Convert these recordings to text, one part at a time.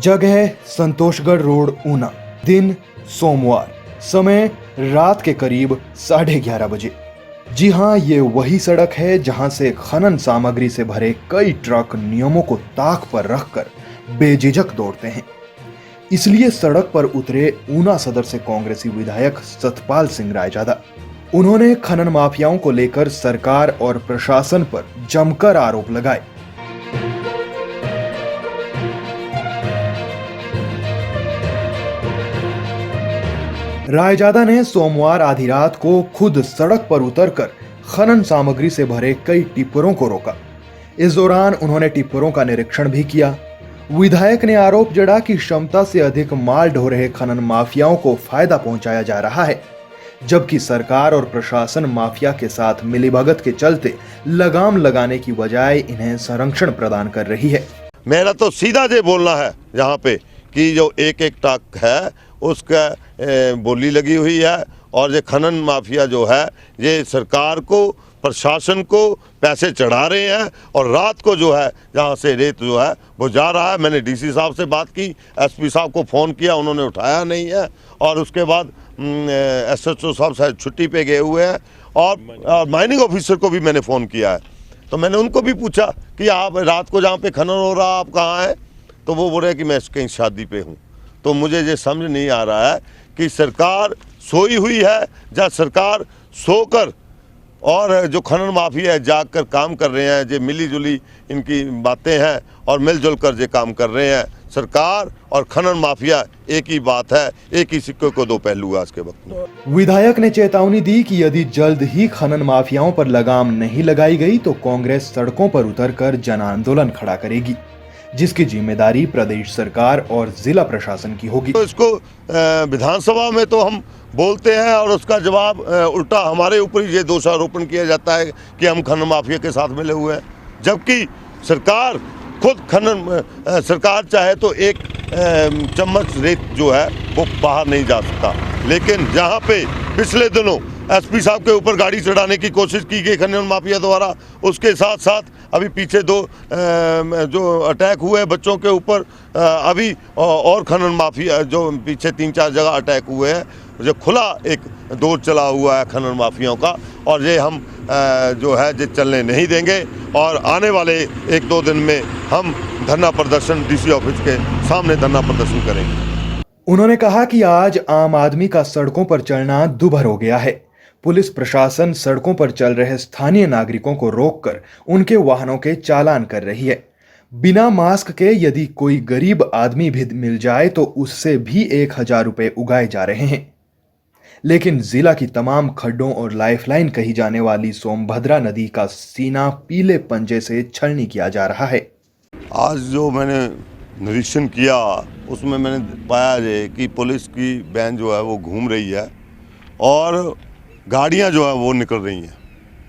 जगह संतोषगढ़ रोड, ऊना। दिन सोमवार। समय रात के करीब 11:30 बजे। जी हाँ, ये वही सड़क है जहां से खनन सामग्री से भरे कई ट्रक नियमों को ताक पर रखकर बेझिझक दौड़ते हैं। इसलिए सड़क पर उतरे ऊना सदर से कांग्रेसी विधायक सतपाल सिंह रायजादा। उन्होंने खनन माफियाओं को लेकर सरकार और प्रशासन पर जमकर आरोप लगाए। रायजादा ने सोमवार आधी रात को खुद सड़क पर उतरकर खनन सामग्री से भरे कई टिप्परों को रोका। इस दौरान उन्होंने टिप्परों का निरीक्षण भी किया। विधायक ने आरोप जड़ा कि क्षमता से अधिक माल ढो रहे खनन माफियाओं को फायदा पहुंचाया जा रहा है, जबकि सरकार और प्रशासन माफिया के साथ मिलीभगत के चलते लगाम लगाने की बजाय इन्हें संरक्षण प्रदान कर रही है। मेरा तो सीधा ये बोलना है यहाँ पे कि जो एक एक ट्रक है उसका बोली लगी हुई है, और ये खनन माफिया जो है ये सरकार को, प्रशासन को पैसे चढ़ा रहे हैं, और रात को जो है जहाँ से रेत जो है वो जा रहा है। मैंने डीसी साहब से बात की, एसपी साहब को फ़ोन किया, उन्होंने उठाया नहीं है, और उसके बाद एसएचओ साहब शायद छुट्टी पे गए हुए हैं, और माइनिंग ऑफिसर को भी मैंने फ़ोन किया है। तो मैंने उनको भी पूछा कि आप रात को जहाँ पे खनन हो रहा आप कहाँ हैं, तो वो बोल रहे हैं कि मैं कहीं शादी पे हूँ। तो मुझे ये समझ नहीं आ रहा है कि सरकार सोई हुई है या सरकार सोकर, और जो खनन माफिया है जाग कर काम कर रहे हैं। जो मिली जुली इनकी बातें हैं और मिलजुल कर ये काम कर रहे हैं। सरकार और खनन माफिया एक ही बात है, एक ही सिक्के को दो पहलू है आज के वक्त में। विधायक ने चेतावनी दी कि यदि जल्द ही खनन माफियाओं पर लगाम नहीं लगाई गई तो कांग्रेस सड़कों पर उतरकर जन आंदोलन खड़ा करेगी, जिसकी जिम्मेदारी प्रदेश सरकार और जिला प्रशासन की होगी। तो इसको विधानसभा में तो हम बोलते हैं और उसका जवाब उल्टा हमारे ऊपर ही ये दोषारोपण किया जाता है कि हम खनन माफिया के साथ मिले हुए हैं, जबकि सरकार खुद सरकार चाहे तो एक चम्मच रेत जो है वो बाहर नहीं जा सकता। लेकिन जहाँ पे पिछले दिनों एसपी साहब के ऊपर गाड़ी चढ़ाने की कोशिश की गई खनन माफिया द्वारा, उसके साथ साथ अभी पीछे दो जो अटैक हुए बच्चों के ऊपर, अभी और खनन माफिया जो पीछे 3-4 जगह अटैक हुए हैं, जो खुला एक दौर चला हुआ है खनन माफियाओं का, और ये हम जो है ये चलने नहीं देंगे। और आने वाले 1-2 दिन में हम धरना प्रदर्शन डीसी ऑफिस के सामने धरना प्रदर्शन करेंगे। उन्होंने कहा कि आज आम आदमी का सड़कों पर चलना दुभर हो गया है। पुलिस प्रशासन सड़कों पर चल रहे स्थानीय नागरिकों को रोककर उनके वाहनों के चालान कर रही है। बिना मास्क के यदि कोई गरीब आदमी भी मिल जाए तो उससे भी 1000 रुपए उगाए जा रहे हैं। लेकिन जिला की तमाम खड्डों और लाइफलाइन कही जाने वाली सोमभद्रा नदी का सीना पीले पंजे से छलनी किया जा रहा है। आज जो मैंने निरीक्षण किया उसमें मैंने पाया है कि पुलिस की वैन जो है वो घूम रही है और गाड़ियां जो है वो निकल रही हैं।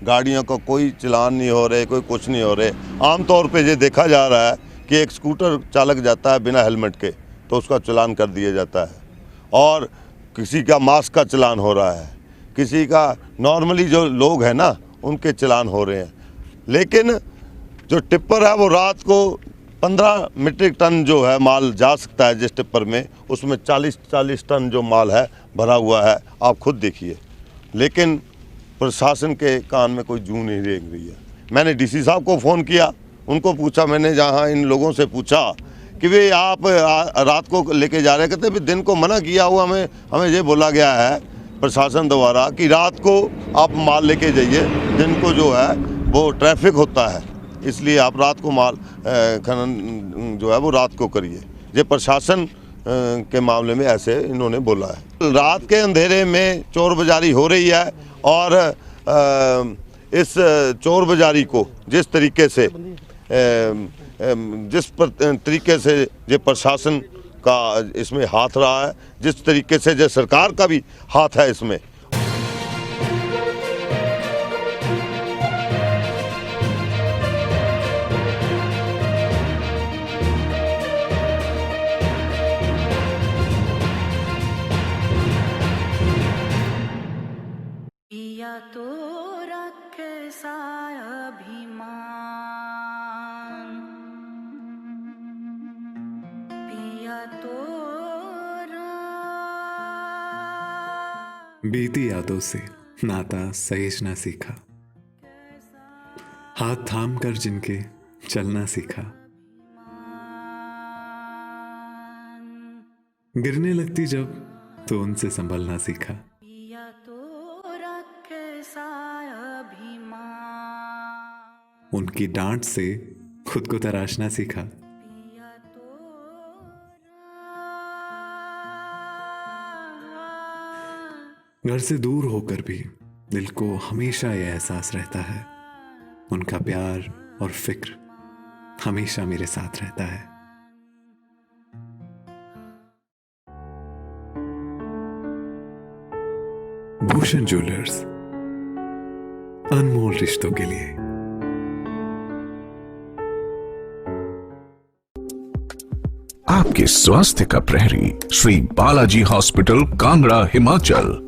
गाड़ियों का कोई चालान नहीं हो रहे, कोई कुछ नहीं हो रहे। आमतौर पे ये देखा जा रहा है कि एक स्कूटर चालक जाता है बिना हेलमेट के तो उसका चालान कर दिया जाता है, और किसी का मास्क का चालान हो रहा है, किसी का नॉर्मली जो लोग हैं ना उनके चालान हो रहे हैं। लेकिन जो टिप्पर है वो रात को 15 मीट्रिक टन जो है माल जा सकता है जिस टिप्पर में, उसमें 40 टन जो माल है भरा हुआ है, आप खुद देखिए। लेकिन प्रशासन के कान में कोई जूं नहीं रेंग रही है। मैंने डीसी साहब को फ़ोन किया, उनको पूछा, मैंने जहाँ इन लोगों से पूछा कि भाई आप रात को लेके जा रहे हैं, कहते दिन को मना किया हुआ, हमें ये बोला गया है प्रशासन द्वारा कि रात को आप माल लेके जाइए, दिन को जो है वो ट्रैफिक होता है, इसलिए आप रात को माल खनन जो है वो रात को करिए। ये प्रशासन के मामले में ऐसे इन्होंने बोला है। रात के अंधेरे में चोर बाजारी हो रही है, और इस चोर बाजारी को जिस तरीके से ये प्रशासन का इसमें हाथ रहा है, जिस तरीके से जो सरकार का भी हाथ है इसमें, पिया तो रखे सा अभिमान, पिया तो बीती यादों से नाता सहेजना सीखा, हाथ थाम कर जिनके चलना सीखा, गिरने लगती जब तो उनसे संभलना सीखा। पिया तो कैसा अभिमान, उनकी डांट से खुद को तराशना सीखा। पिया तो घर से दूर होकर भी दिल को हमेशा यह एहसास रहता है, उनका प्यार और फिक्र हमेशा मेरे साथ रहता है। भूषण ज्वेलर्स, अनमोल रिश्तों के लिए। आपके स्वास्थ्य का प्रहरी श्री बालाजी हॉस्पिटल, कांगड़ा, हिमाचल।